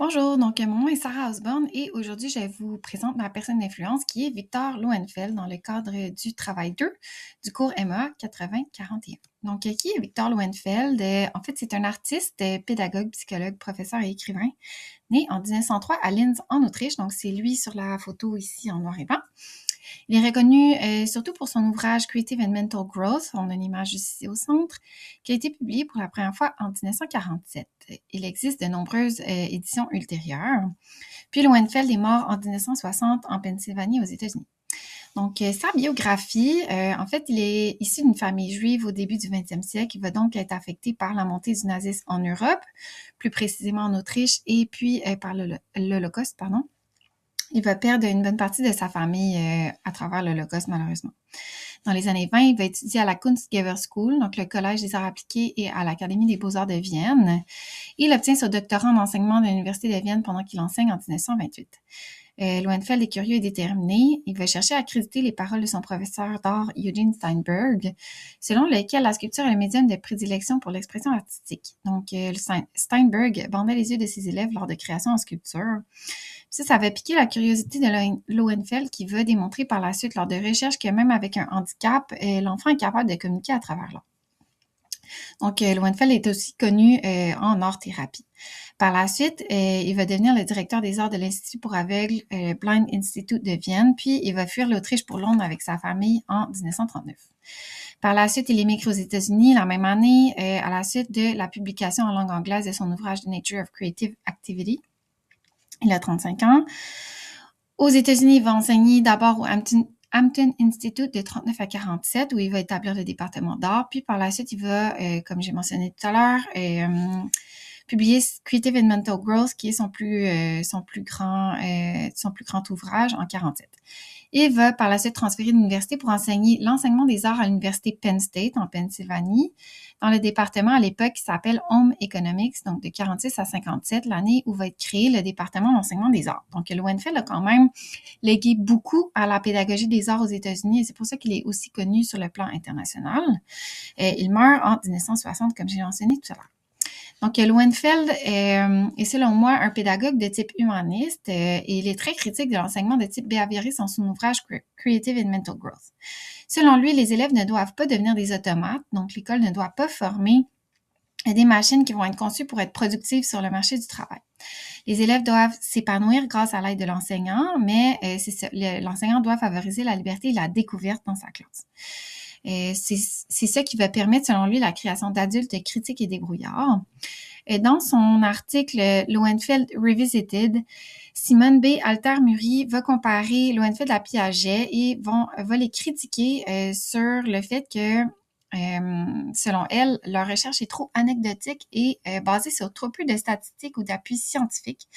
Bonjour, donc mon nom est Sarah Osborne et aujourd'hui je vous présente ma personne d'influence qui est Victor Lowenfeld dans le cadre du travail 2 du cours MA 8041. Donc, qui est Victor Lowenfeld? En fait, c'est un artiste, pédagogue, psychologue, professeur et écrivain, né en 1903 à Linz en Autriche. Donc, c'est lui sur la photo ici en noir et blanc. Il est reconnu surtout pour son ouvrage Creative and Mental Growth, on a une image ici au centre, qui a été publié pour la première fois en 1947. Il existe de nombreuses éditions ultérieures. Puis Lowenfeld est mort en 1960 en Pennsylvanie aux États-Unis. Donc, sa biographie, en fait, il est issu d'une famille juive au début du 20e siècle. Il va donc être affecté par la montée du nazisme en Europe, plus précisément en Autriche, et puis par l'Holocauste, pardon. Il va perdre une bonne partie de sa famille à travers l'Holocauste, malheureusement. Dans les années 20, il va étudier à la Kunstgewer School, donc le Collège des arts appliqués, et à l'Académie des beaux-arts de Vienne. Il obtient son doctorat en enseignement de l'Université de Vienne pendant qu'il enseigne en 1928. Lowenfeld est curieux et déterminé. Il va chercher à accréditer les paroles de son professeur d'art Eugene Steinberg, selon lequel la sculpture est le médium de prédilection pour l'expression artistique. Donc, Steinberg bandait les yeux de ses élèves lors de création en sculpture. Ça va piquer la curiosité de Lowenfeld qui va démontrer par la suite lors de recherches que même avec un handicap, l'enfant est capable de communiquer à travers l'art. Donc, Lowenfeld est aussi connu en art-thérapie. Par la suite, il va devenir le directeur des arts de l'Institut pour aveugles Blind Institute de Vienne, puis il va fuir l'Autriche pour Londres avec sa famille en 1939. Par la suite, il émigre aux États-Unis la même année à la suite de la publication en langue anglaise de son ouvrage The Nature of Creative Activity. Il a 35 ans. Aux États-Unis, il va enseigner d'abord au Hampton Institute de 39 à 47, où il va établir le département d'art. Puis par la suite, il va, comme j'ai mentionné tout à l'heure, publier Creative and Mental Growth, qui est son plus grand ouvrage en 47. Il va par la suite transférer l'université pour enseigner l'enseignement des arts à l'université Penn State en Pennsylvanie, dans le département à l'époque qui s'appelle Home Economics, donc de 46 à 57, l'année où va être créé le département d'enseignement des arts. Donc, Lowenfeld a quand même légué beaucoup à la pédagogie des arts aux États-Unis et c'est pour ça qu'il est aussi connu sur le plan international. Il meurt en 1960, comme j'ai mentionné tout à l'heure. Donc, Lowenfeld est selon moi un pédagogue de type humaniste et il est très critique de l'enseignement de type behavioriste dans son ouvrage Creative and Mental Growth. Selon lui, les élèves ne doivent pas devenir des automates, donc l'école ne doit pas former des machines qui vont être conçues pour être productives sur le marché du travail. Les élèves doivent s'épanouir grâce à l'aide de l'enseignant, mais l'enseignant doit favoriser la liberté et la découverte dans sa classe. C'est ça qui va permettre, selon lui, la création d'adultes critiques et débrouillards. Dans son article Lowenfeld Revisited, Simone B. Alter-Muri va comparer Lowenfeld à Piaget et va les critiquer sur le fait que selon elle, leur recherche est trop anecdotique et basée sur trop peu de statistiques ou d'appui scientifique.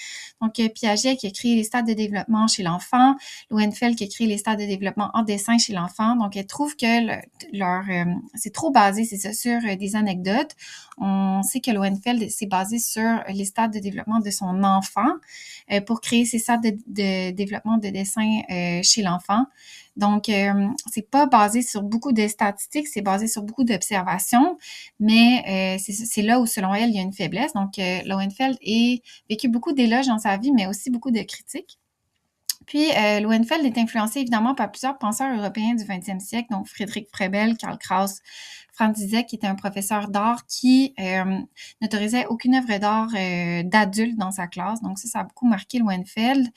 Donc, Piaget qui a créé les stades de développement chez l'enfant, Lowenfeld qui a créé les stades de développement en dessin chez l'enfant. Donc, elle trouve que c'est trop basé, c'est ça, sur des anecdotes. On sait que Lowenfeld s'est basé sur les stades de développement de son enfant pour créer ces stades de développement de dessin chez l'enfant. Donc, c'est pas basé sur beaucoup de statistiques, c'est basé sur beaucoup d'observations, mais c'est là où, selon elle, il y a une faiblesse. Donc, Lowenfeld a vécu beaucoup d'éloges dans sa vie, mais aussi beaucoup de critiques. Puis, Lowenfeld est influencé évidemment par plusieurs penseurs européens du 20e siècle, donc Friedrich Froebel, Karl Kraus, Franz Zizek, qui était un professeur d'art qui n'autorisait aucune œuvre d'art d'adulte dans sa classe. Donc, ça a beaucoup marqué Lowenfeld.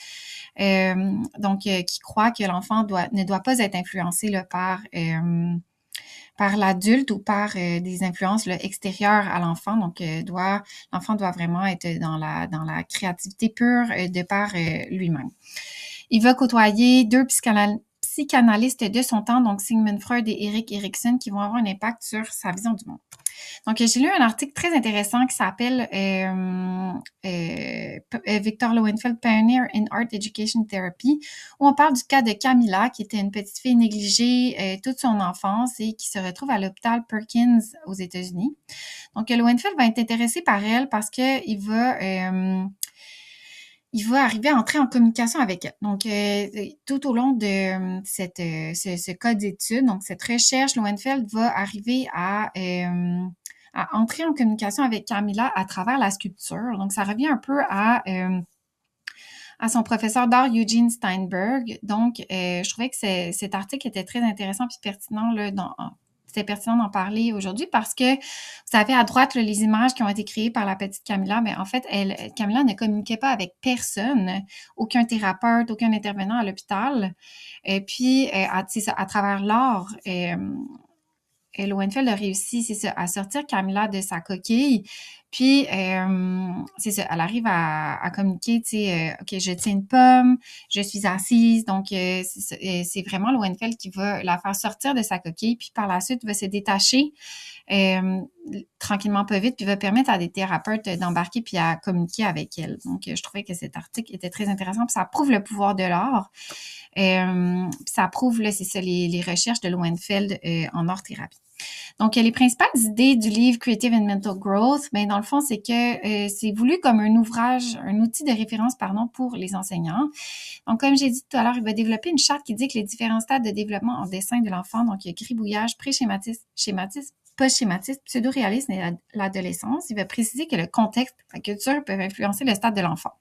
Qui croit que l'enfant ne doit pas être influencé là, par l'adulte ou par des influences là, extérieures à l'enfant. Donc, l'enfant doit vraiment être dans la créativité pure de par lui-même. Il va côtoyer deux psychanalystes de son temps, donc Sigmund Freud et Erik Erikson, qui vont avoir un impact sur sa vision du monde. Donc, j'ai lu un article très intéressant qui s'appelle Victor Lowenfeld, Pioneer in Art Education Therapy, où on parle du cas de Camilla, qui était une petite fille négligée toute son enfance et qui se retrouve à l'hôpital Perkins aux États-Unis. Donc, Lowenfeld va être intéressé par elle parce que il va arriver à entrer en communication avec elle. Donc, tout au long de ce cas d'étude, donc cette recherche, Lowenfeld va arriver à à entrer en communication avec Camilla à travers la sculpture. Donc, ça revient un peu à son professeur d'art Eugene Steinberg. Donc, je trouvais que cet article était très intéressant puis pertinent là, c'était pertinent d'en parler aujourd'hui parce que vous savez à droite là, les images qui ont été créées par la petite Camilla, mais en fait, Camilla ne communiquait pas avec personne, aucun thérapeute, aucun intervenant à l'hôpital. Et puis, c'est ça, à travers l'art, Lowenfeld a réussi, c'est ça, à sortir Camilla de sa coquille. Puis, c'est ça, elle arrive à communiquer, tu sais, OK, je tiens une pomme, je suis assise. Donc, c'est vraiment Lowenfeld qui va la faire sortir de sa coquille. Puis, par la suite, va se détacher tranquillement, pas vite, puis va permettre à des thérapeutes d'embarquer puis à communiquer avec elle. Donc, je trouvais que cet article était très intéressant. Puis, ça prouve le pouvoir de l'art. Puis ça prouve, là, c'est ça, les recherches de Lowenfeld en art-thérapie. Donc, les principales idées du livre Creative and Mental Growth, ben dans le fond, c'est que c'est voulu comme un ouvrage, un outil de référence, pardon, pour les enseignants. Donc, comme j'ai dit tout à l'heure, il va développer une charte qui dit que les différents stades de développement en dessin de l'enfant, donc il y a gribouillage, pré-schématisme, schématisme, post-schématisme, pseudo-réalisme et l'adolescence. Il va préciser que le contexte, la culture peuvent influencer le stade de l'enfant.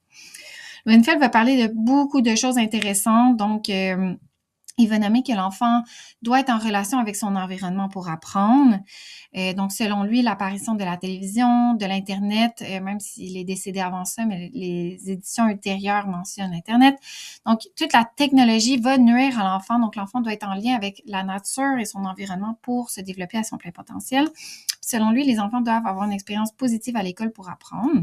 Lowenfeld va parler de beaucoup de choses intéressantes, donc il va nommer que l'enfant doit être en relation avec son environnement pour apprendre. Donc, selon lui, l'apparition de la télévision, de l'Internet, même s'il est décédé avant ça, mais les éditions ultérieures mentionnent Internet. Donc, toute la technologie va nuire à l'enfant. Donc, l'enfant doit être en lien avec la nature et son environnement pour se développer à son plein potentiel. Selon lui, les enfants doivent avoir une expérience positive à l'école pour apprendre.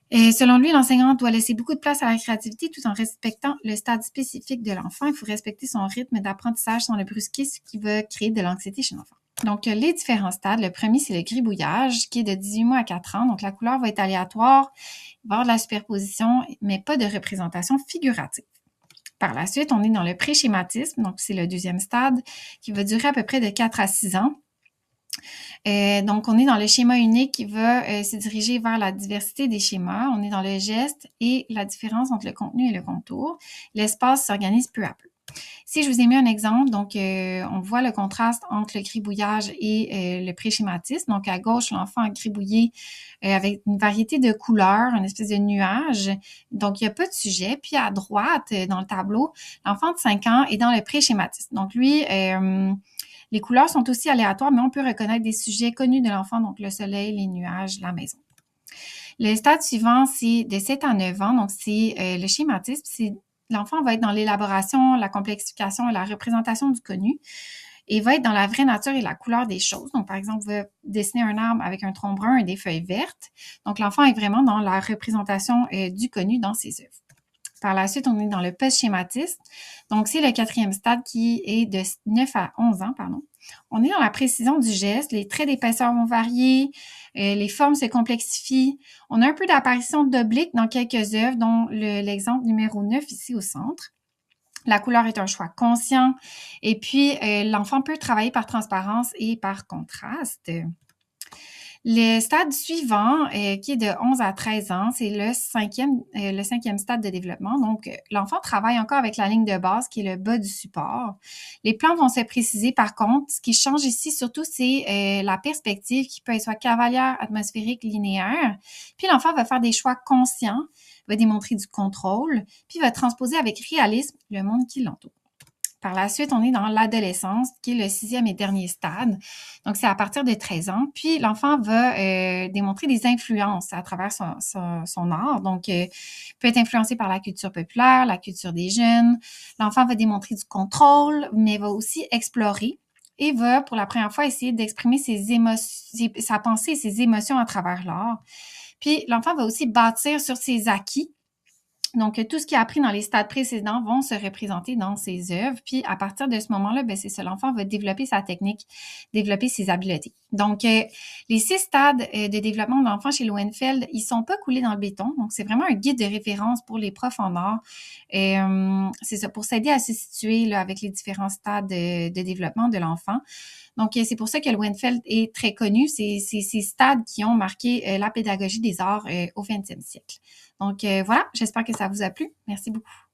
Et selon lui, l'enseignant doit laisser beaucoup de place à la créativité tout en respectant le stade spécifique de l'enfant. Il faut respecter son rythme d'apprentissage sans le brusquer, ce qui va créer de l'anxiété chez l'enfant. Donc, les différents stades. Le premier, c'est le gribouillage, qui est de 18 mois à 4 ans. Donc, la couleur va être aléatoire. Il va y avoir de la superposition, mais pas de représentation figurative. Par la suite, on est dans le pré-schématisme. Donc, c'est le deuxième stade qui va durer à peu près de 4 à 6 ans. Donc, on est dans le schéma unique qui va se diriger vers la diversité des schémas. On est dans le geste et la différence entre le contenu et le contour. L'espace s'organise peu à peu. Si je vous ai mis un exemple, donc on voit le contraste entre le gribouillage et le pré-schématisme. Donc, à gauche, l'enfant a gribouillé avec une variété de couleurs, une espèce de nuage. Donc, il n'y a pas de sujet. Puis, à droite, dans le tableau, l'enfant de 5 ans est dans le pré-schématisme. Donc, lui... les couleurs sont aussi aléatoires, mais on peut reconnaître des sujets connus de l'enfant, donc le soleil, les nuages, la maison. Le stade suivant, c'est de 7 à 9 ans, donc c'est le schématisme. L'enfant va être dans l'élaboration, la complexification et la représentation du connu et va être dans la vraie nature et la couleur des choses. Donc, par exemple, va dessiner un arbre avec un tronc brun et des feuilles vertes. Donc, l'enfant est vraiment dans la représentation du connu dans ses œuvres. Par la suite, on est dans le post-schématisme. Donc, c'est le 4e stade qui est de 9 à 11 ans, pardon. On est dans la précision du geste. Les traits d'épaisseur vont varier. Les formes se complexifient. On a un peu d'apparition d'obliques dans quelques œuvres, dont l'exemple numéro 9 ici au centre. La couleur est un choix conscient. Et puis, l'enfant peut travailler par transparence et par contraste. Le stade suivant, qui est de 11 à 13 ans, c'est le cinquième stade de développement. Donc, l'enfant travaille encore avec la ligne de base, qui est le bas du support. Les plans vont se préciser. Par contre, ce qui change ici, surtout, c'est la perspective qui peut être soit cavalière, atmosphérique, linéaire. Puis, l'enfant va faire des choix conscients, va démontrer du contrôle, puis va transposer avec réalisme le monde qui l'entoure. Par la suite, on est dans l'adolescence, qui est le 6e et dernier stade. Donc, c'est à partir de 13 ans. Puis, l'enfant va démontrer des influences à travers son art. Donc, peut être influencé par la culture populaire, la culture des jeunes. L'enfant va démontrer du contrôle, mais va aussi explorer et va, pour la première fois, essayer d'exprimer sa pensée et ses émotions à travers l'art. Puis, l'enfant va aussi bâtir sur ses acquis. Donc, tout ce qu'il a appris dans les stades précédents vont se représenter dans ses œuvres. Puis, à partir de ce moment-là, ben, c'est ça, l'enfant va développer sa technique, développer ses habiletés. Donc, les 6 stades de développement de l'enfant chez Lowenfeld, ils sont pas coulés dans le béton. Donc, c'est vraiment un guide de référence pour les profs en art. C'est ça, pour s'aider à se situer là, avec les différents stades de développement de l'enfant. Donc, c'est pour ça que Lowenfeld est très connu. C'est ces stades qui ont marqué la pédagogie des arts au 20e siècle. Donc, voilà, j'espère que ça vous a plu. Merci beaucoup.